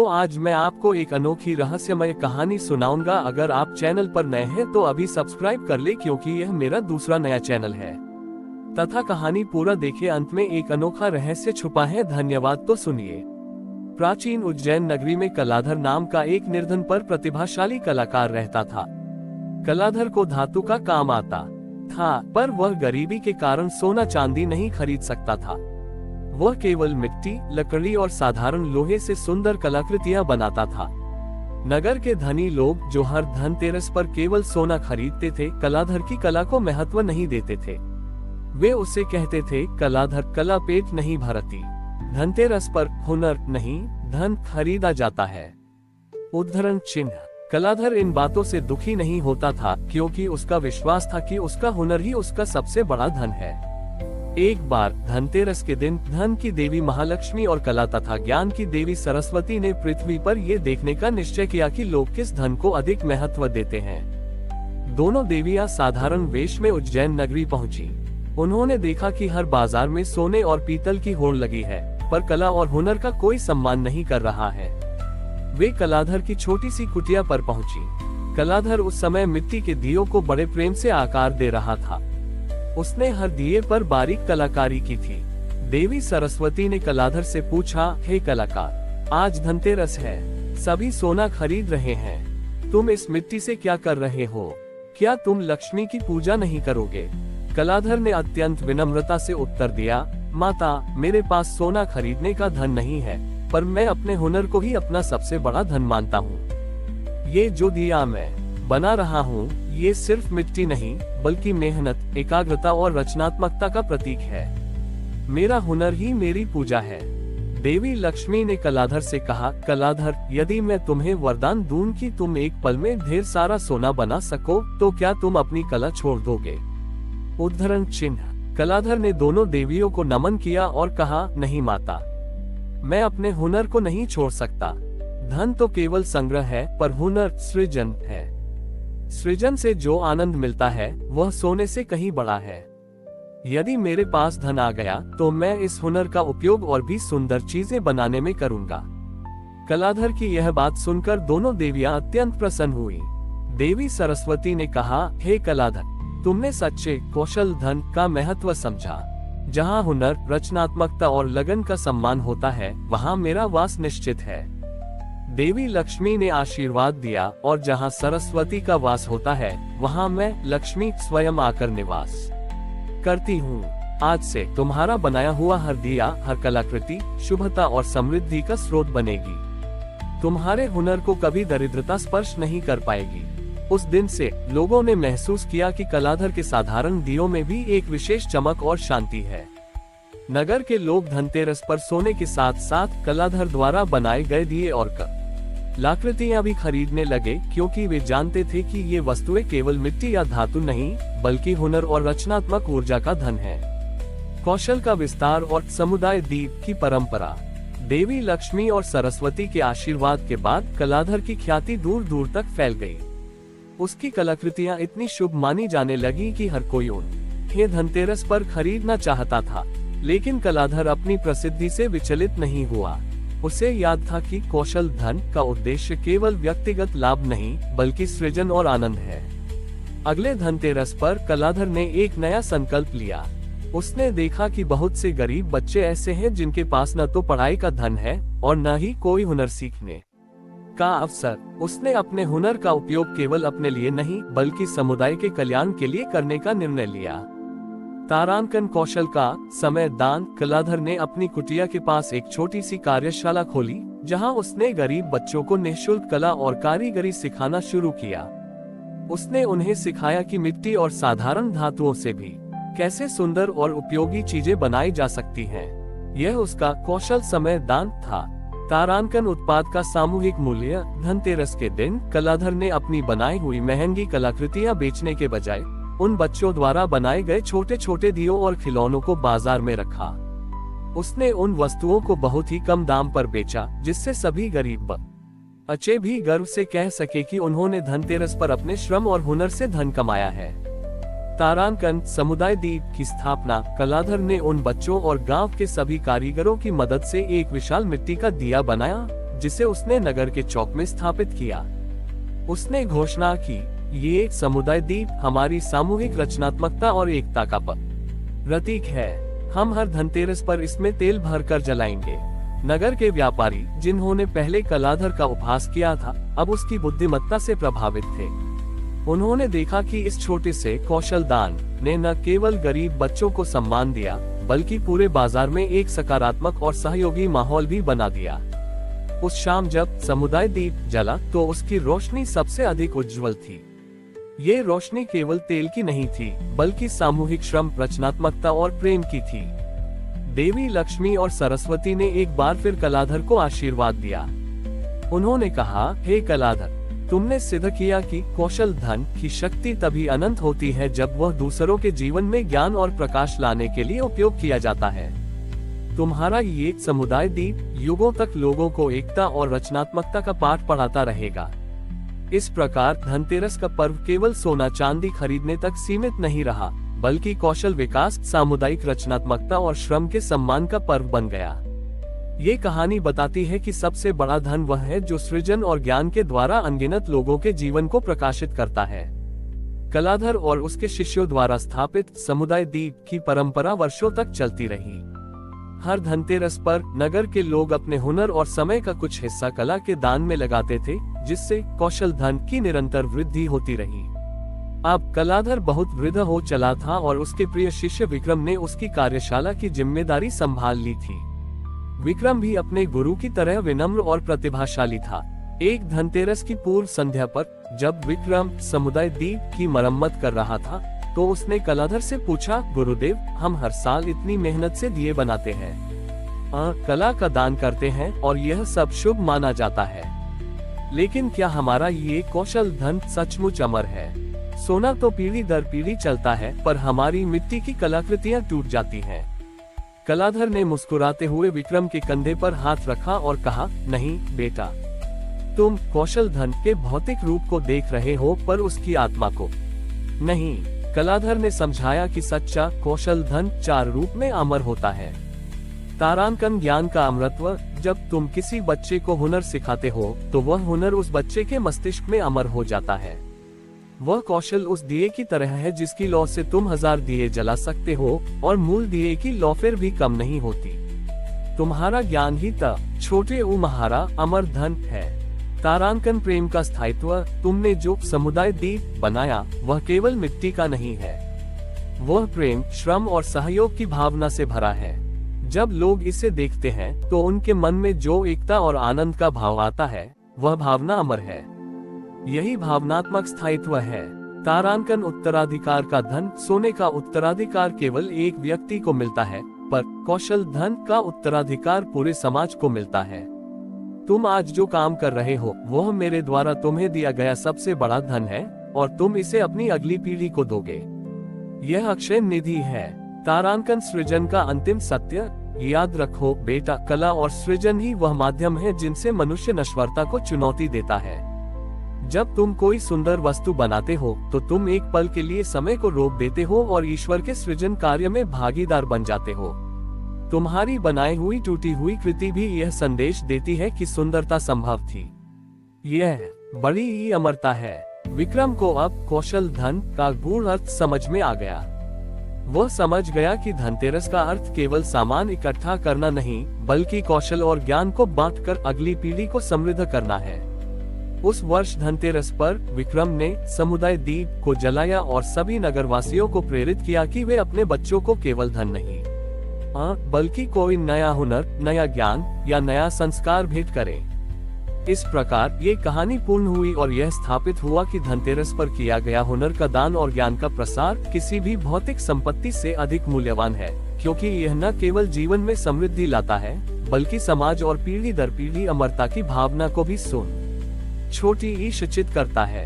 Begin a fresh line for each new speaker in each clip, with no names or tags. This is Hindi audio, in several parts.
तो आज मैं आपको एक अनोखी रहस्यमय कहानी सुनाऊंगा। अगर आप चैनल पर नए हैं तो अभी सब्सक्राइब कर ले, क्योंकि यह मेरा दूसरा नया चैनल है। तथा कहानी पूरा देखे, अंत में एक अनोखा रहस्य छुपा है। धन्यवाद। तो सुनिए। प्राचीन उज्जैन नगरी में कलाधर नाम का एक निर्धन पर प्रतिभाशाली कलाकार रहता था। कलाधर को धातु का काम आता था, पर वह गरीबी के कारण सोना चांदी नहीं खरीद सकता था। वह केवल मिट्टी, लकड़ी और साधारण लोहे से सुंदर कलाकृतियां बनाता था। नगर के धनी लोग, जो हर धनतेरस पर केवल सोना खरीदते थे, कलाधर की कला को महत्व नहीं देते थे। वे उसे कहते थे, कलाधर कला पेट नहीं भरती। धनतेरस पर हुनर नहीं, धन खरीदा जाता है। उद्धरण चिन्ह। कलाधर इन बातों से दुखी नहीं होता था, क्योंकि उसका विश्वास था कि उसका हुनर ही उसका सबसे बड़ा धन है। एक बार धनतेरस के दिन धन की देवी महालक्ष्मी और कला तथा ज्ञान की देवी सरस्वती ने पृथ्वी पर ये देखने का निश्चय किया कि लोग किस धन को अधिक महत्व देते हैं। दोनों देवियां साधारण वेश में उज्जैन नगरी पहुंची। उन्होंने देखा कि हर बाजार में सोने और पीतल की होड़ लगी है, पर कला और हुनर का कोई सम्मान नहीं कर रहा है। वे कलाधर की छोटी सी कुटिया पर पहुंची। कलाधर उस समय मिट्टी के दियों को बड़े प्रेम से आकार दे रहा था। उसने हर दिए पर बारीक कलाकारी की थी। देवी सरस्वती ने कलाधर से पूछा, हे कलाकार, आज धनतेरस है, सभी सोना खरीद रहे हैं, तुम इस मिट्टी से क्या कर रहे हो? क्या तुम लक्ष्मी की पूजा नहीं करोगे? कलाधर ने अत्यंत विनम्रता से उत्तर दिया, माता, मेरे पास सोना खरीदने का धन नहीं है, पर मैं अपने हुनर को ही अपना सबसे बड़ा धन मानता हूँ। ये जो दिया मैं बना रहा हूँ, ये सिर्फ मिट्टी नहीं, बल्कि मेहनत, एकाग्रता और रचनात्मकता का प्रतीक है। मेरा हुनर ही मेरी पूजा है। देवी लक्ष्मी ने कलाधर से कहा, कलाधर, यदि मैं तुम्हें वरदान दूं कि तुम एक पल में ढेर सारा सोना बना सको, तो क्या तुम अपनी कला छोड़ दोगे? उद्धरण चिन्ह। कलाधर ने दोनों देवियों को नमन किया और कहा, नहीं माता, मैं अपने हुनर को नहीं छोड़ सकता। धन तो केवल संग्रह है, पर हुनर सृजन है। सृजन से जो आनंद मिलता है, वह सोने से कहीं बड़ा है। यदि मेरे पास धन आ गया, तो मैं इस हुनर का उपयोग और भी सुंदर चीजें बनाने में करूंगा। कलाधर की यह बात सुनकर दोनों देवियां अत्यंत प्रसन्न हुई। देवी सरस्वती ने कहा, हे कलाधर, तुमने सच्चे कौशल धन का महत्व समझा। जहाँ हुनर, रचनात्मकता और लगन का सम्मान होता है, वहाँ मेरा वास निश्चित है। देवी लक्ष्मी ने आशीर्वाद दिया, और जहाँ सरस्वती का वास होता है, वहाँ मैं लक्ष्मी स्वयं आकर निवास करती हूँ। आज से तुम्हारा बनाया हुआ हर दिया, हर कलाकृति शुभता और समृद्धि का स्रोत बनेगी। तुम्हारे हुनर को कभी दरिद्रता स्पर्श नहीं कर पाएगी। उस दिन से लोगों ने महसूस किया कि कलाधर के साधारण दियों में भी एक विशेष चमक और शांति है। नगर के लोग धनतेरस पर सोने के साथ साथ कलाधर द्वारा बनाए गए दिए और कलाकृतियां भी खरीदने लगे, क्योंकि वे जानते थे कि ये वस्तुएं केवल मिट्टी या धातु नहीं, बल्कि हुनर और रचनात्मक ऊर्जा का धन है। कौशल का विस्तार और समुदाय दीप की परंपरा। देवी लक्ष्मी और सरस्वती के आशीर्वाद के बाद कलाधर की ख्याति दूर दूर तक फैल गई। उसकी कलाकृतियां इतनी शुभ मानी जाने लगी कि हर कोई उन्हें धनतेरस पर खरीदना चाहता था। लेकिन कलाधर अपनी प्रसिद्धि से विचलित नहीं हुआ। उसे याद था कि कौशल धन का उद्देश्य केवल व्यक्तिगत लाभ नहीं, बल्कि सृजन और आनंद है। अगले धनतेरस पर कलाधर ने एक नया संकल्प लिया। उसने देखा कि बहुत से गरीब बच्चे ऐसे हैं जिनके पास न तो पढ़ाई का धन है और न ही कोई हुनर सीखने का अवसर। उसने अपने हुनर का उपयोग केवल अपने लिए नहीं, बल्कि समुदाय के कल्याण के लिए करने का निर्णय लिया। तारांकन कौशल का समय दान। कलाधर ने अपनी कुटिया के पास एक छोटी सी कार्यशाला खोली, जहां उसने गरीब बच्चों को निःशुल्क कला और कारीगरी सिखाना शुरू किया। उसने उन्हें सिखाया कि मिट्टी और साधारण धातुओं से भी कैसे सुंदर और उपयोगी चीजें बनाई जा सकती हैं। यह उसका कौशल समय दान था। तारांकन उत्पाद का सामूहिक मूल्य। धनतेरस के दिन कलाधर ने अपनी बनाई हुई महंगी कलाकृतियां बेचने के बजाय उन बच्चों द्वारा बनाए गए छोटे छोटे दियों और खिलौनों को बाजार में रखा। उसने उन वस्तुओं को बहुत ही कम दाम पर बेचा, जिससे सभी गरीब बच्चे भी गर्व से कह सके कि उन्होंने धनतेरस पर अपने श्रम और हुनर से धन कमाया है। तारांकन समुदाय दीप की स्थापना। कलाधर ने उन बच्चों और गांव के सभी कारीगरों की मदद से एक विशाल मिट्टी का दिया बनाया, जिसे उसने नगर के चौक में स्थापित किया। उसने घोषणा की, ये एक समुदाय दीप हमारी सामूहिक रचनात्मकता और एकता का प्रतीक है। हम हर धनतेरस पर इसमें तेल भरकर जलाएंगे। नगर के व्यापारी, जिन्होंने पहले कलाधर का उपहास किया था, अब उसकी बुद्धिमत्ता से प्रभावित थे। उन्होंने देखा कि इस छोटे से कौशल दान ने न केवल गरीब बच्चों को सम्मान दिया, बल्कि पूरे बाजार में एक सकारात्मक और सहयोगी माहौल भी बना दिया। उस शाम जब समुदाय दीप जला तो उसकी रोशनी सबसे अधिक उज्जवल थी। ये रोशनी केवल तेल की नहीं थी, बल्कि सामूहिक श्रम, रचनात्मकता और प्रेम की थी। देवी लक्ष्मी और सरस्वती ने एक बार फिर कलाधर को आशीर्वाद दिया। उन्होंने कहा, हे कलाधर, तुमने सिद्ध किया कि कौशल धन की शक्ति तभी अनंत होती है जब वह दूसरों के जीवन में ज्ञान और प्रकाश लाने के लिए उपयोग किया जाता है। तुम्हारा ये समुदाय दीप युगों तक लोगों को एकता और रचनात्मकता का पाठ पढ़ाता रहेगा। इस प्रकार धनतेरस का पर्व केवल सोना चांदी खरीदने तक सीमित नहीं रहा, बल्कि कौशल विकास, सामुदायिक रचनात्मकता और श्रम के सम्मान का पर्व बन गया। ये कहानी बताती है कि सबसे बड़ा धन वह है जो सृजन और ज्ञान के द्वारा अनगिनत लोगों के जीवन को प्रकाशित करता है। कलाधर और उसके शिष्यों द्वारा स्थापित समुदाय दीप की परंपरा वर्षों तक चलती रही। हर धनतेरस पर नगर के लोग अपने हुनर और समय का कुछ हिस्सा कला के दान में लगाते थे, जिससे कौशल धन की निरंतर वृद्धि होती रही। अब कलाधर बहुत वृद्ध हो चला था और उसके प्रिय शिष्य विक्रम ने उसकी कार्यशाला की जिम्मेदारी संभाल ली थी। विक्रम भी अपने गुरु की तरह विनम्र और प्रतिभाशाली था। एक धनतेरस की पूर्व संध्या पर जब विक्रम समुदाय दीप की मरम्मत कर रहा था, तो उसने कलाधर से पूछा, गुरुदेव, हम हर साल इतनी मेहनत से दिए बनाते हैं, कला का दान करते हैं और यह सब शुभ माना जाता है, लेकिन क्या हमारा ये कौशल धन सचमुच अमर है? सोना तो पीढ़ी दर पीढ़ी चलता है, पर हमारी मिट्टी की कलाकृतियां टूट जाती हैं। कलाधर ने मुस्कुराते हुए विक्रम के कंधे पर हाथ रखा और कहा, नहीं बेटा, तुम कौशल धन के भौतिक रूप को देख रहे हो, पर उसकी आत्मा को नहीं। कलाधर ने समझाया कि सच्चा कौशल धन 4 रूप में अमर होता है। तारांकन ज्ञान का अमरत्व, जब तुम किसी बच्चे को हुनर सिखाते हो, तो वह हुनर उस बच्चे के मस्तिष्क में अमर हो जाता है। वह कौशल उस दिए की तरह है जिसकी लौ से तुम 1000 दिए जला सकते हो और मूल दिए की लौ फिर भी कम नहीं होती। तुम्हारा ज्ञान ही छोटे उमहारा अमर धन है। तारांकन प्रेम का स्थायित्व, तुमने जो समुदाय दीप बनाया वह केवल मिट्टी का नहीं है, वह प्रेम, श्रम और सहयोग की भावना से भरा है। जब लोग इसे देखते हैं तो उनके मन में जो एकता और आनंद का भाव आता है, वह भावना अमर है। यही भावनात्मक स्थायित्व है। तारांकन उत्तराधिकार का धन, सोने का उत्तराधिकार केवल एक व्यक्ति को मिलता है, पर कौशल धन का उत्तराधिकार पूरे समाज को मिलता है। तुम आज जो काम कर रहे हो वह मेरे द्वारा तुम्हें दिया गया सबसे बड़ा धन है और तुम इसे अपनी अगली पीढ़ी को दोगे। यह अक्षय निधि है। तारांकन सृजन का अंतिम सत्य। याद रखो बेटा, कला और सृजन ही वह माध्यम है जिनसे मनुष्य नश्वरता को चुनौती देता है। जब तुम कोई सुंदर वस्तु बनाते हो तो तुम एक पल के लिए समय को रोक देते हो और ईश्वर के सृजन कार्य में भागीदार बन जाते हो। तुम्हारी बनाई हुई टूटी हुई कृति भी यह संदेश देती है कि सुंदरता संभव थी। यह बड़ी ही अमरता है। विक्रम को अब कौशल धन का गूढ़ अर्थ समझ में आ गया। वह समझ गया कि धनतेरस का अर्थ केवल सामान इकट्ठा करना नहीं, बल्कि कौशल और ज्ञान को बांटकर अगली पीढ़ी को समृद्ध करना है। उस वर्ष धनतेरस पर विक्रम ने समुदाय दीप को जलाया और सभी नगरवासियों को प्रेरित किया कि वे अपने बच्चों को केवल धन नहीं, बल्कि कोई नया हुनर, नया ज्ञान या नया संस्कार भेंट करें। इस प्रकार ये कहानी पूर्ण हुई और यह स्थापित हुआ कि धनतेरस पर किया गया हुनर का दान और ज्ञान का प्रसार किसी भी भौतिक संपत्ति से अधिक मूल्यवान है, क्योंकि यह न केवल जीवन में समृद्धि लाता है, बल्कि समाज और पीढ़ी दर पीढ़ी अमरता की भावना को भी छोटी ही शिक्षित करता है।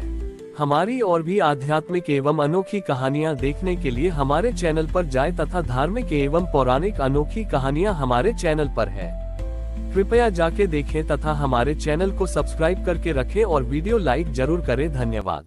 हमारी और भी आध्यात्मिक एवं अनोखी कहानियाँ देखने के लिए हमारे चैनल पर जाएं तथा धार्मिक एवं पौराणिक अनोखी कहानियाँ हमारे चैनल पर है। कृपया जाके देखें तथा हमारे चैनल को सब्सक्राइब करके रखें और वीडियो लाइक जरूर करें। धन्यवाद।